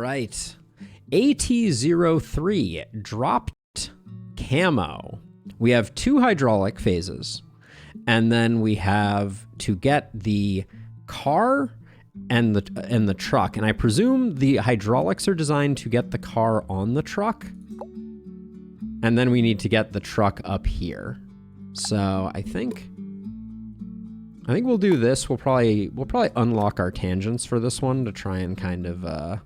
right. AT03 dropped camo. We have 2 hydraulic phases, and then we have to get the car and the truck. And I presume the hydraulics are designed to get the car on the truck, and then we need to get the truck up here. So I think we'll do this. We'll probably unlock our tangents for this one to try and kind of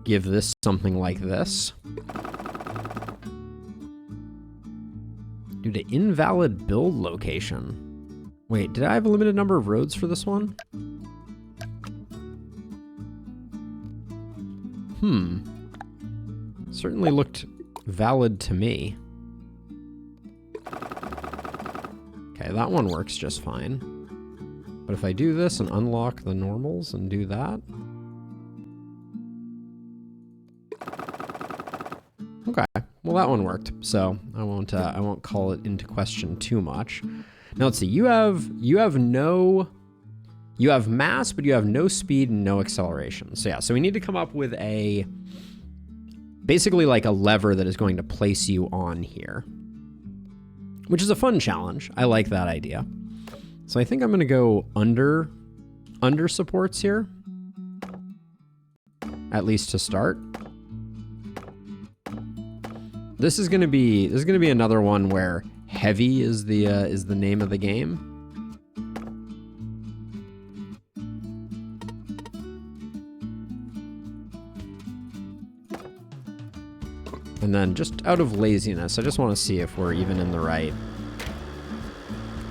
give this something like this. Due to invalid build location. Wait, did I have a limited number of roads for this one? Certainly looked valid to me. Okay, that one works just fine. But if I do this and unlock the normals and do that. Okay, well that one worked, so I won't call it into question too much. Now let's see, you have mass, but you have no speed and no acceleration. So yeah, so we need to come up with basically like a lever that is going to place you on here, which is a fun challenge. I like that idea. So I think I'm gonna go under supports here, at least to start. This is gonna be another one where heavy is the name of the game. And then just out of laziness, I just want to see if we're even in the right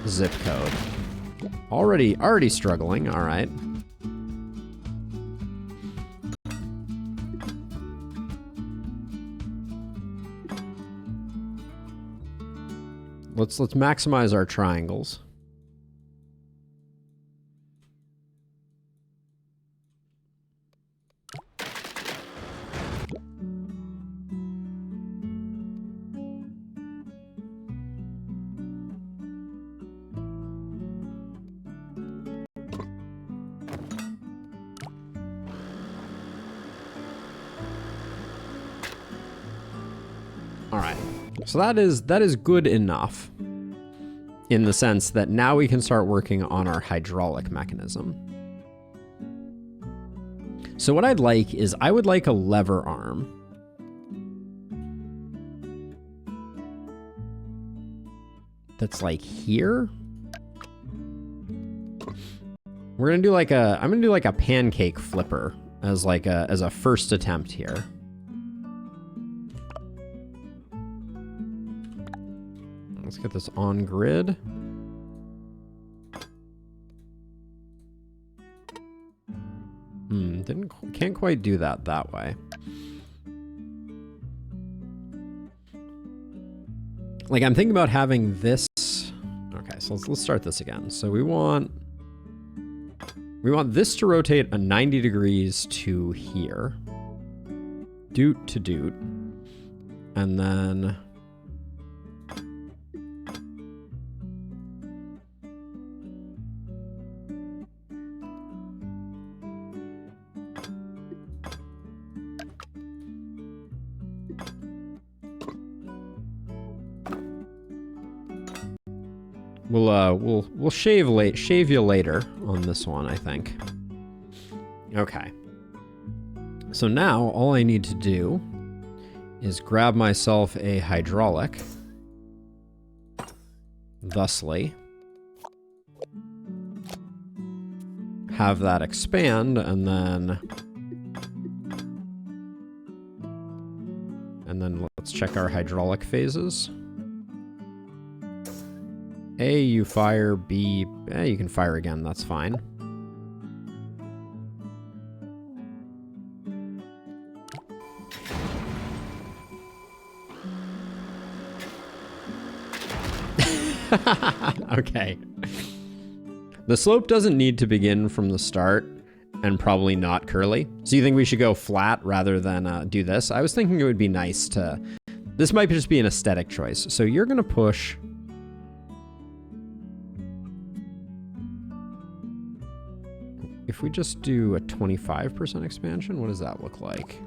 zip code. Already struggling, all right. Let's maximize our triangles. All right. So that is good enough in the sense that now we can start working on our hydraulic mechanism. So what I'd like is I would like a lever arm. That's like here. I'm gonna do like a pancake flipper as a first attempt here. Let's get this on grid. Can't quite do that way. Like I'm thinking about having this. Okay, so let's start this again. So we want this to rotate a 90 degrees to here. Doot to doot. And then we'll shave you later on this one, I think. Okay. So now all I need to do is grab myself a hydraulic, thusly have that expand, and then let's check our hydraulic phases. A, you fire. B, you can fire again, that's fine. Okay. The slope doesn't need to begin from the start, and probably not curly. So you think we should go flat rather than do this? I was thinking it would be nice to... This might just be an aesthetic choice. So you're gonna push... if we just do a 25% expansion, what does that look like?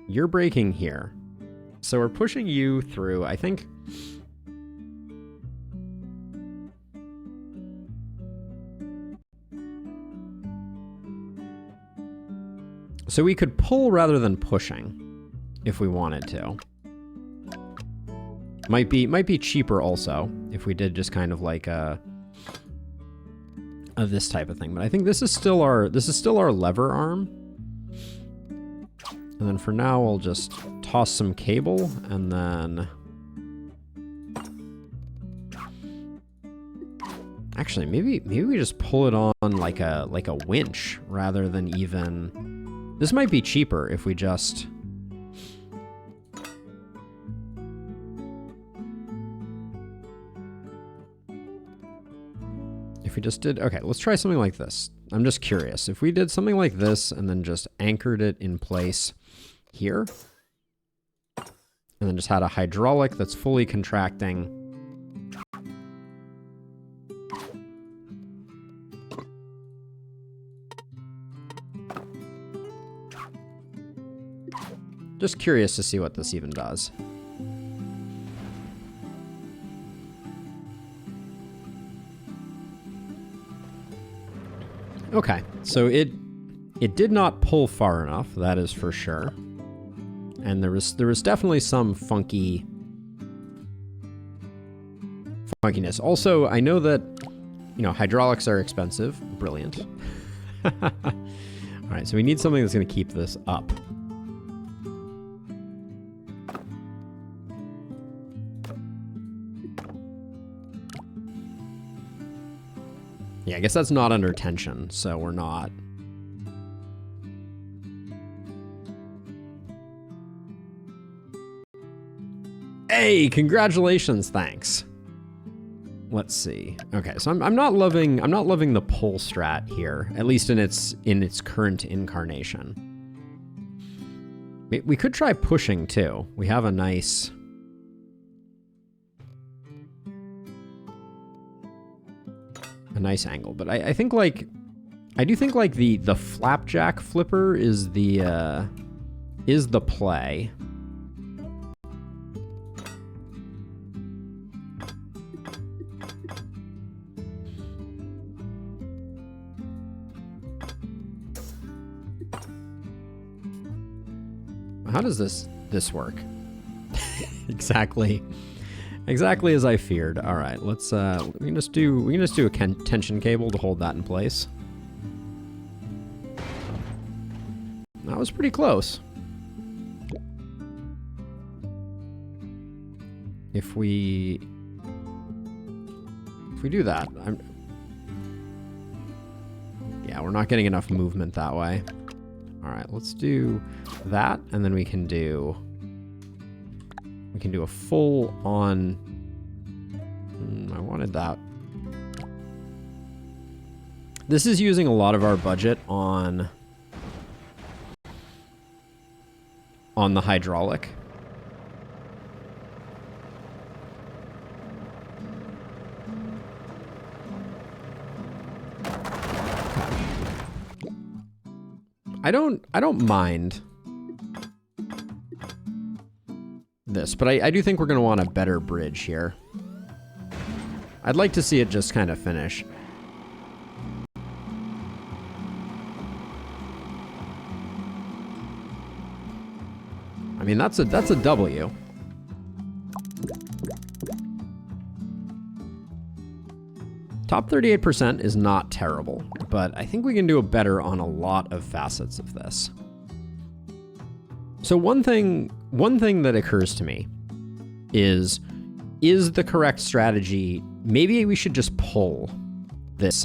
You're breaking here. So we're pushing you through, I think. So we could pull rather than pushing if we wanted to. Might be cheaper also if we did just kind of like a this type of thing. But I think this is still our lever arm. And then for now we'll just toss some cable and then actually maybe we just pull it on like a winch rather than even. This might be cheaper if we just did, okay, let's try something like this. I'm just curious. If we did something like this and then just anchored it in place here, and then just had a hydraulic that's fully contracting. Just curious to see what this even does. Okay, so it did not pull far enough, that is for sure. And there was definitely some funkiness. Also, I know that, you know, hydraulics are expensive. Brilliant. All right, so we need something that's going to keep this up. Yeah, I guess that's not under tension, so we're not. Hey, congratulations, thanks. Let's see. Okay, so I'm not loving the pull strat here, at least in its current incarnation. We could try pushing too. We have a nice angle, but I think like I do think like the flapjack flipper is the play. How does this work? Exactly as I feared. All right, let's we can just do a tension cable to hold that in place. That was pretty close. If we do that, yeah, we're not getting enough movement that way. All right, let's do that, and then we can do a full on. I wanted that. This is using a lot of our budget on the hydraulic. I don't mind this, but I do think we're going to want a better bridge here. I'd like to see it just kind of finish. I mean, that's a W. Top 38% is not terrible, but I think we can do a better on a lot of facets of this. So one thing that occurs to me is the correct strategy, maybe we should just pull this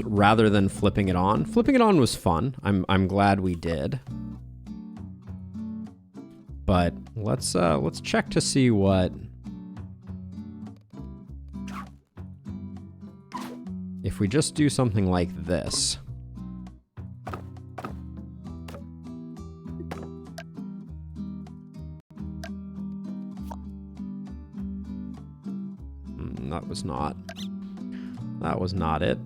rather than flipping it on. Flipping it on was fun. I'm glad we did. But let's check to see what if we just do something like this. That was not. That was not it.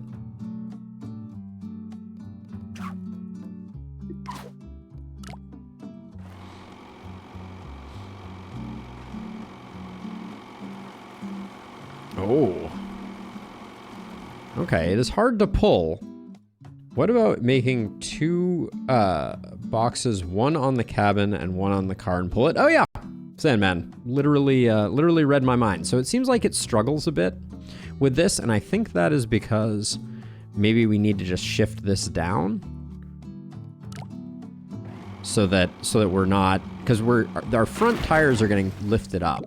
Oh. Okay, it is hard to pull. What about making two boxes, one on the cabin and one on the car, and pull it? Oh yeah, Sandman literally read my mind. So it seems like it struggles a bit with this, and I think that is because maybe we need to just shift this down so that we're not, because our front tires are getting lifted up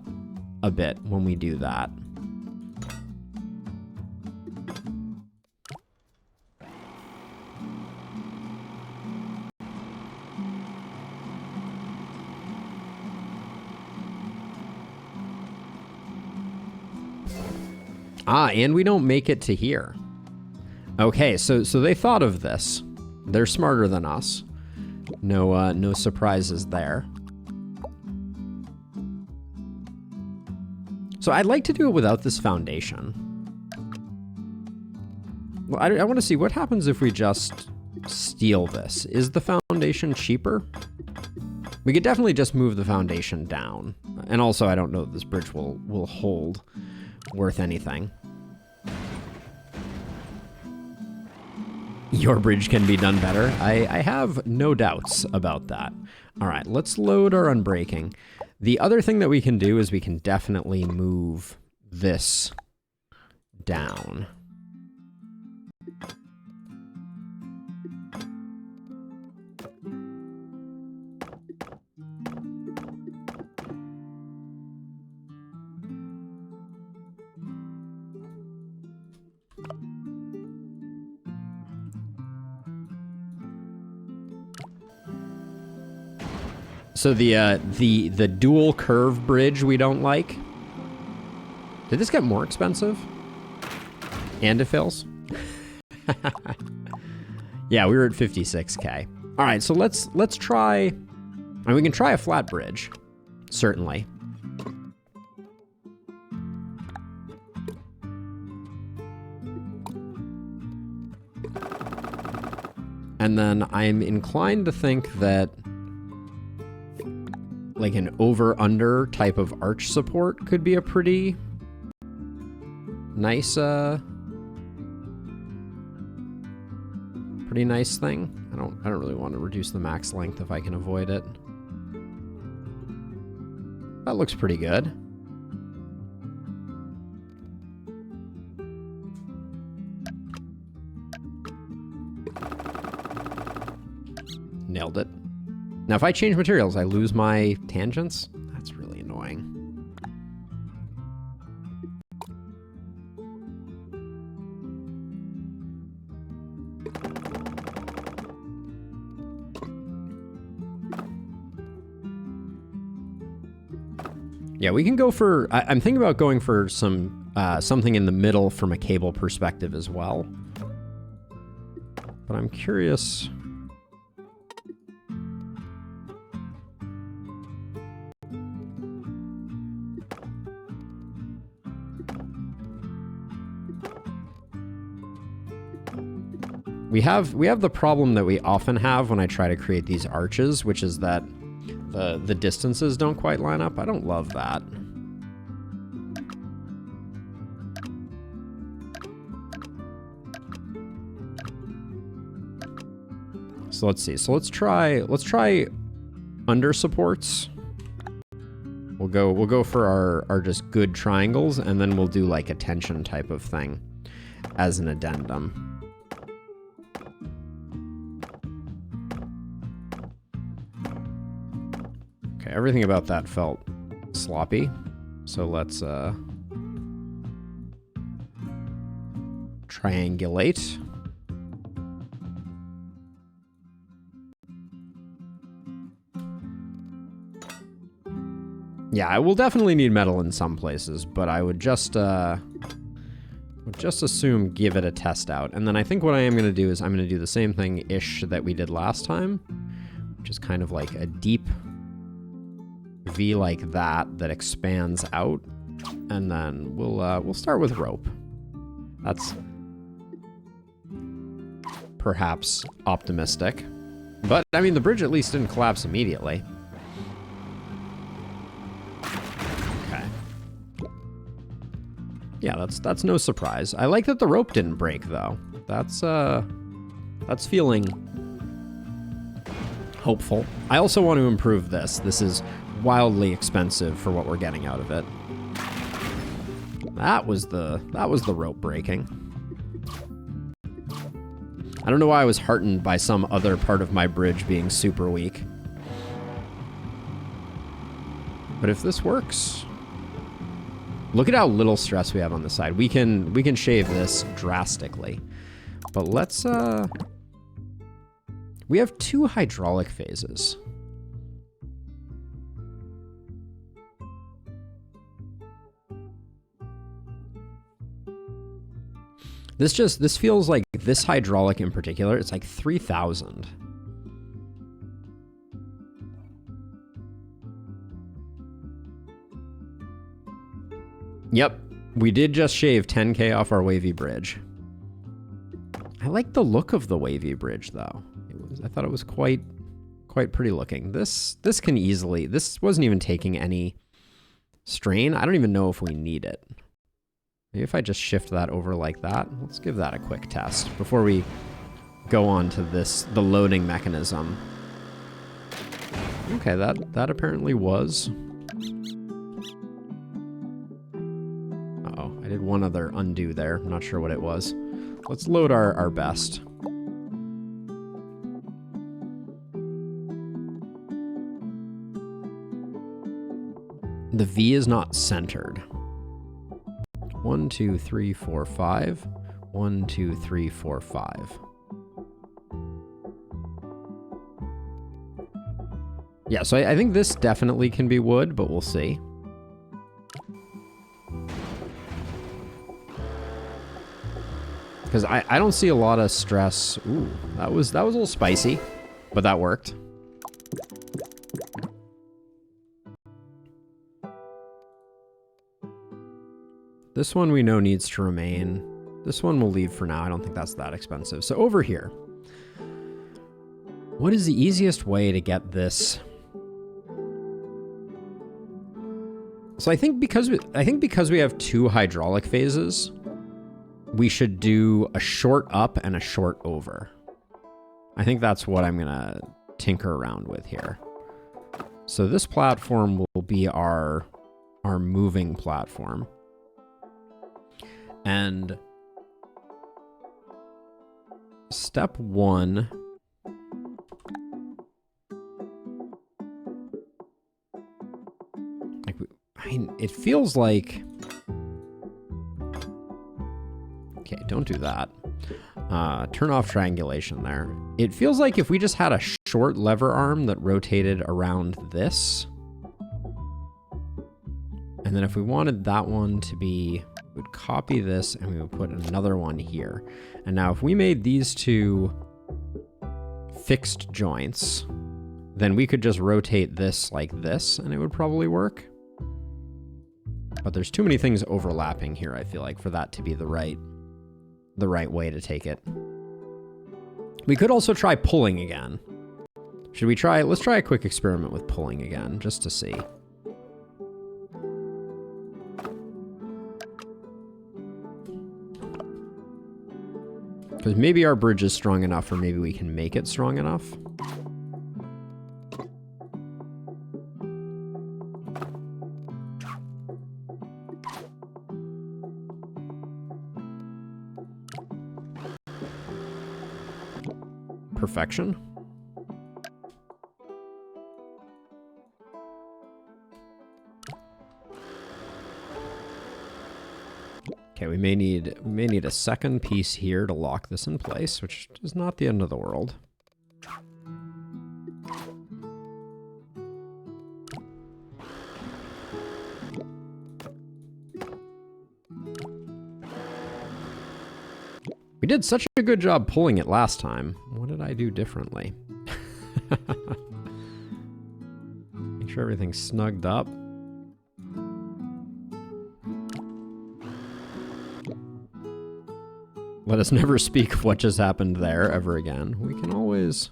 a bit when we do that. Ah, and we don't make it to here. Okay, so they thought of this. They're smarter than us. No surprises there. So I'd like to do it without this foundation. Well, I want to see what happens if we just steal this. Is the foundation cheaper? We could definitely just move the foundation down. And also, I don't know that this bridge will hold worth anything. Your bridge can be done better. I have no doubts about that. All right, let's load our unbreaking. The other thing that we can do is we can definitely move this down. So the dual curve bridge we don't like. Did this get more expensive? And it fills? Yeah, we were at 56K. All right, so let's try, and we can try a flat bridge, certainly. And then I'm inclined to think that like an over-under type of arch support could be a pretty nice, pretty nice thing. I don't really want to reduce the max length if I can avoid it. That looks pretty good. Nailed it. Now, if I change materials, I lose my tangents. That's really annoying. Yeah, we can go for... I'm thinking about going for some something in the middle from a cable perspective as well. But I'm curious... We have the problem that we often have when I try to create these arches, which is that the distances don't quite line up. I don't love that. So let's see. So let's try under supports. We'll go for our just good triangles, and then we'll do like a tension type of thing as an addendum. Okay, everything about that felt sloppy. So let's triangulate. Yeah, I will definitely need metal in some places, but I would just assume give it a test out. And then I think what I am going to do is I'm going to do the same thing-ish that we did last time, which is kind of like a deep V like that expands out And then we'll start with rope. That's perhaps optimistic. But, I mean, the bridge at least didn't collapse immediately. Okay. Yeah, that's no surprise. I like that the rope didn't break, though. That's feeling hopeful. I also want to improve this. This is wildly expensive for what we're getting out of it. That was the rope breaking. I don't know why I was heartened by some other part of my bridge being super weak. But if this works, look at how little stress we have on the side. We can shave this drastically. But let's we have 2 hydraulic phases. This feels like this hydraulic in particular, it's like 3,000. Yep, we did just shave 10K off our wavy bridge. I like the look of the wavy bridge though. I thought it was quite pretty looking. This can easily, this wasn't even taking any strain. I don't even know if we need it. Maybe if I just shift that over like that. Let's give that a quick test before we go on to the loading mechanism. Okay, that apparently was. Uh-oh, I did one other undo there. I'm not sure what it was. Let's load our best. The V is not centered. 1, 2, 3, 4, 5. 1, 2, 3, 4, 5. Yeah, so I think this definitely can be wood, but we'll see. Because I don't see a lot of stress. Ooh, that was a little spicy, but that worked. This one we know needs to remain. This one we'll leave for now. I don't think that's that expensive. So over here, what is the easiest way to get this? So I think because we have 2 hydraulic phases, we should do a short up and a short over. I think that's what I'm gonna tinker around with here. So this platform will be our moving platform. And step 1, I mean, it feels like, okay, don't do that. Turn off triangulation there. It feels like if we just had a short lever arm that rotated around this, and then if we wanted that one to be, we would copy this and we would put another one here. And now if we made these 2 fixed joints, then we could just rotate this like this and it would probably work. But there's too many things overlapping here, I feel like, for that to be the right way to take it. We could also try pulling again. Should we try? Let's try a quick experiment with pulling again, just to see. Because maybe our bridge is strong enough, or maybe we can make it strong enough. Perfection. Okay, we may need a second piece here to lock this in place, which is not the end of the world. We did such a good job pulling it last time. What did I do differently? Make sure everything's snugged up. Let us never speak of what just happened there ever again. We can always...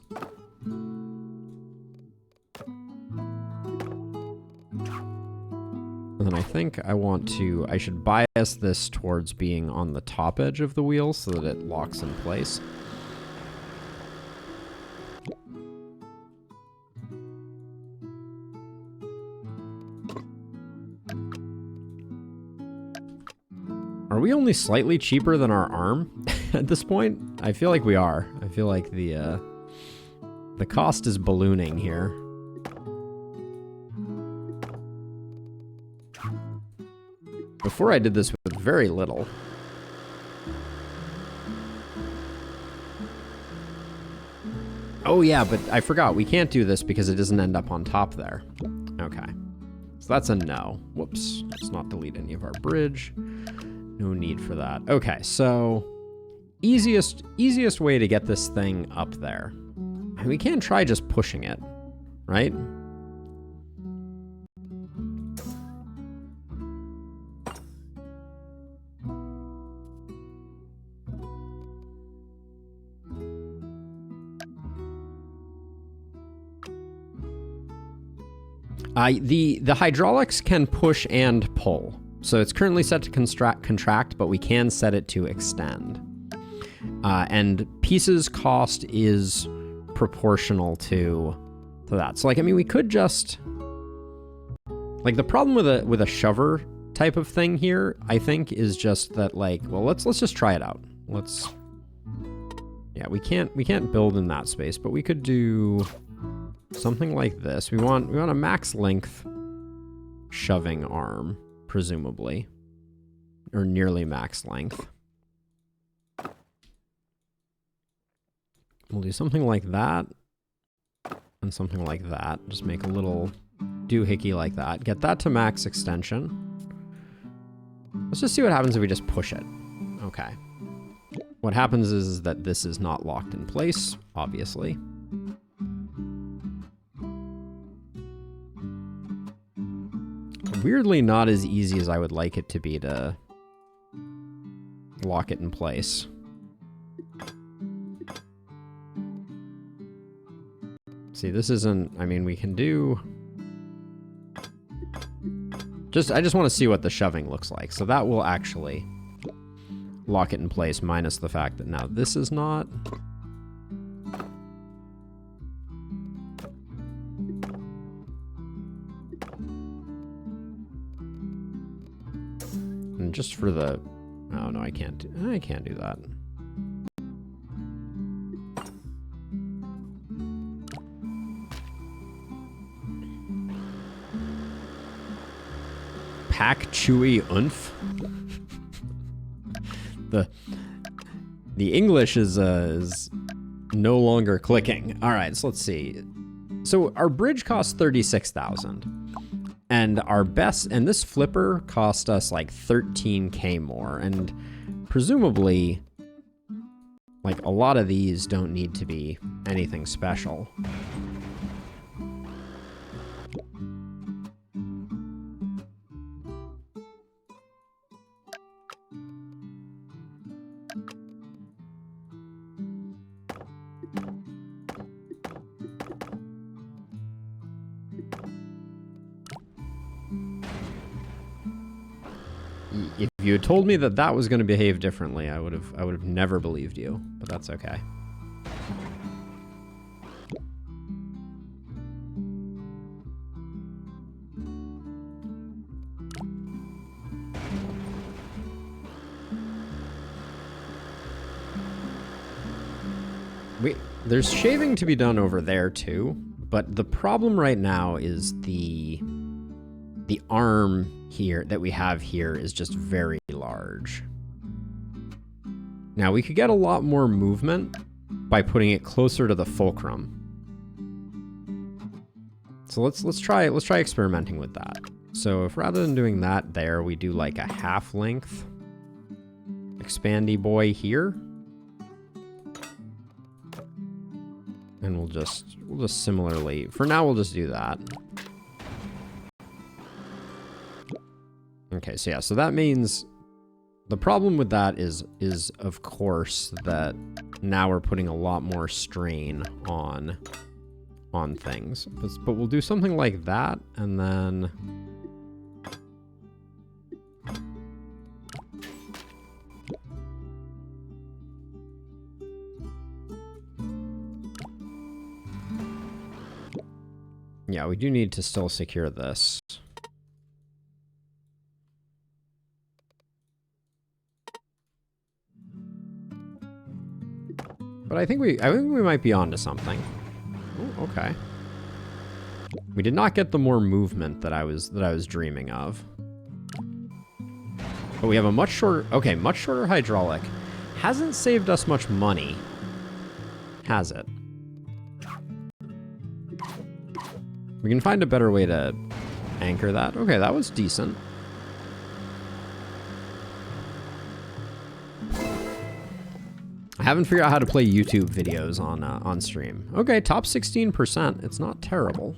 And then I think I should bias this towards being on the top edge of the wheel so that it locks in place. Are we only slightly cheaper than our arm at this point? I feel like we are. I feel like the cost is ballooning here. Before I did this with very little. Oh yeah, but I forgot. We can't do this because it doesn't end up on top there. Okay. So that's a no. Whoops. Let's not delete any of our bridge. No need for that. Okay, so easiest way to get this thing up there. And we can try just pushing it, right? The hydraulics can push and pull. So it's currently set to contract, but we can set it to extend. And pieces cost is proportional to that. So like, I mean, we could just, like, the problem with a shover type of thing here, I think, is just that, like, well, let's just try it out. Yeah, we can't build in that space, but we could do something like this. We want a max length shoving arm, presumably, or nearly max length. We'll do something like that and something like that. Just make a little doohickey like that. Get that to max extension. Let's just see what happens if we just push it. Okay. What happens is that this is not locked in place, obviously. Weirdly not as easy as I would like it to be to lock it in place. See, this isn't, I mean, we can do... I just want to see what the shoving looks like. So that will actually lock it in place, minus the fact that now this is not... And just for the... Oh, no, I can't do that. Pack chewy oomph. The English is no longer clicking. All right, so let's see. So our bridge costs 36,000. And our best, and this flipper cost us like 13K more. And presumably, like, a lot of these don't need to be anything special. If you had told me that that was going to behave differently, I would have never believed you, but that's okay. There's shaving to be done over there too, but the problem right now is the arm here that we have here is just very large. Now we could get a lot more movement by putting it closer to the fulcrum. So let's try experimenting with that. So if rather than doing that there, we do like a half length expandy boy here. And we'll just similarly, for now we'll just do that. Okay, so yeah, so that means The problem with that is of course that now we're putting a lot more strain on things. But we'll do something like that, and then yeah, we do need to still secure this. But I think we might be onto something. Ooh, okay. We did not get the more movement that I was dreaming of. But we have a much shorter hydraulic. Hasn't saved us much money, has it? We can find a better way to anchor that. Okay, that was decent. I haven't figured out how to play YouTube videos on stream. Okay, top 16%. It's not terrible.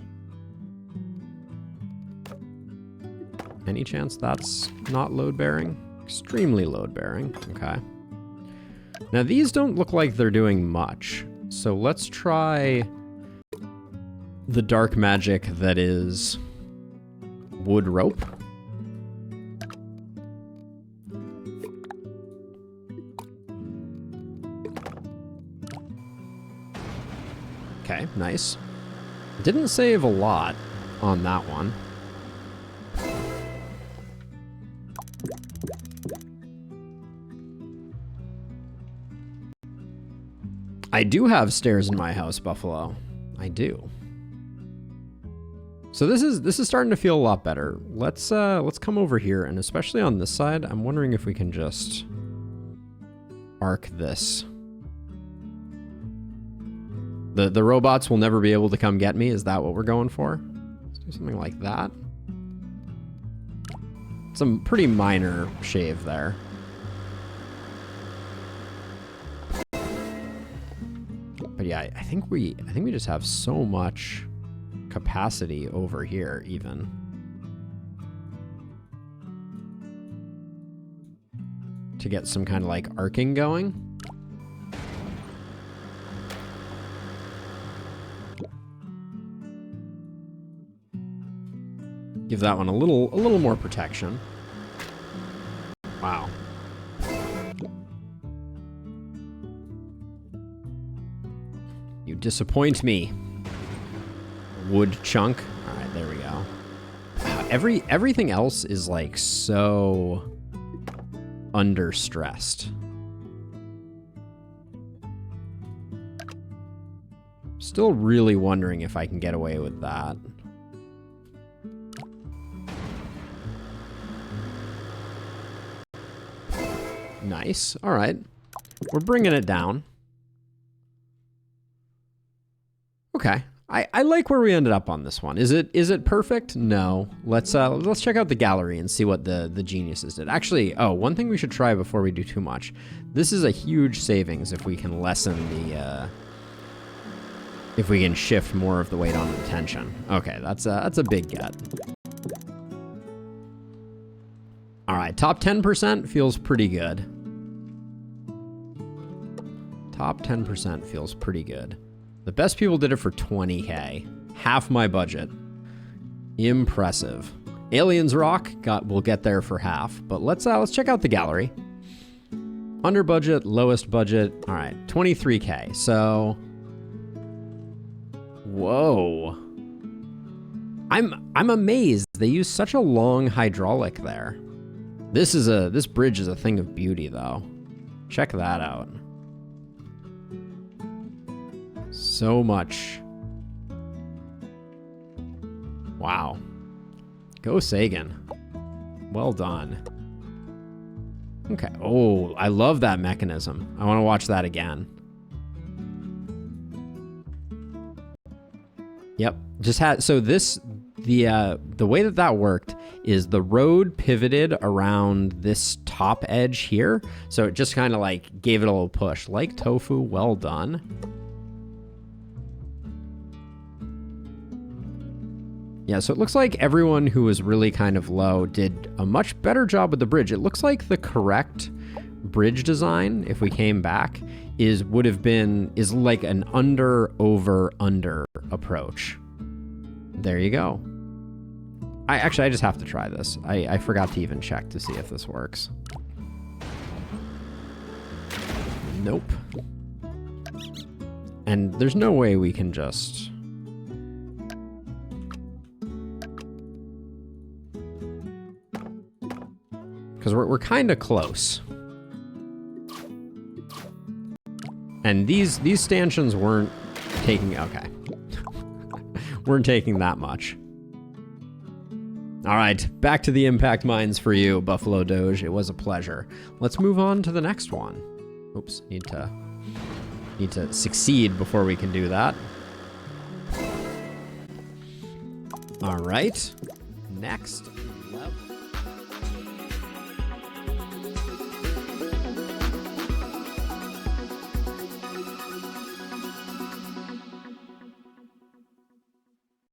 Any chance that's not load-bearing? Extremely load-bearing. Okay. Now, these don't look like they're doing much. So let's try the dark magic that is wood rope. Okay, nice. Didn't save a lot on that one. I do have stairs in my house, Buffalo. I do. So this is starting to feel a lot better. Let's come over here, and especially on this side, I'm wondering if we can just arc this. The robots will never be able to come get me. Is that what we're going for? Let's do something like that. Some pretty minor shave there. But yeah, I think we just have so much capacity over here even. To get some kind of like arcing going. Give that one a little more protection. Wow. You disappoint me, wood chunk. All right, there we go. Everything else is like so under stressed. Still really wondering if I can get away with that. Nice. All right. We're bringing it down. Okay. I like where we ended up on this one. Is it perfect? No. Let's check out the gallery and see what the geniuses did. Actually, one thing we should try before we do too much. This is a huge savings if we can lessen the if we can shift more of the weight onto the tension. Okay, that's a big get. All right, top 10% feels pretty good. Top 10% feels pretty good. The best people did it for 20K. Half my budget. Impressive. Aliens Rock we'll get there for half, but let's check out the gallery. Under budget, lowest budget. All right, 23K. So, whoa. I'm amazed they use such a long hydraulic there. This bridge is a thing of beauty though. Check that out. So much. Wow. Go Sagan. Well done. Okay. Oh, I love that mechanism. I want to watch that again. Yep. So this, the way that worked is the road pivoted around this top edge here. So it just kind of like gave it a little push. Like tofu, well done. Yeah, so it looks like everyone who was really kind of low did a much better job with the bridge. It looks like the correct bridge design, if we came back, is like an under, over, under approach. There you go. I just have to try this. I forgot to even check to see if this works. Nope. And there's no way we can just... Because we're kind of close. And these stanchions weren't taking... Okay. weren't taking that much. All right, back to the impact mines for you, Buffalo Doge. It was a pleasure. Let's move on to the next one. Oops, need to succeed before we can do that. All right, next level.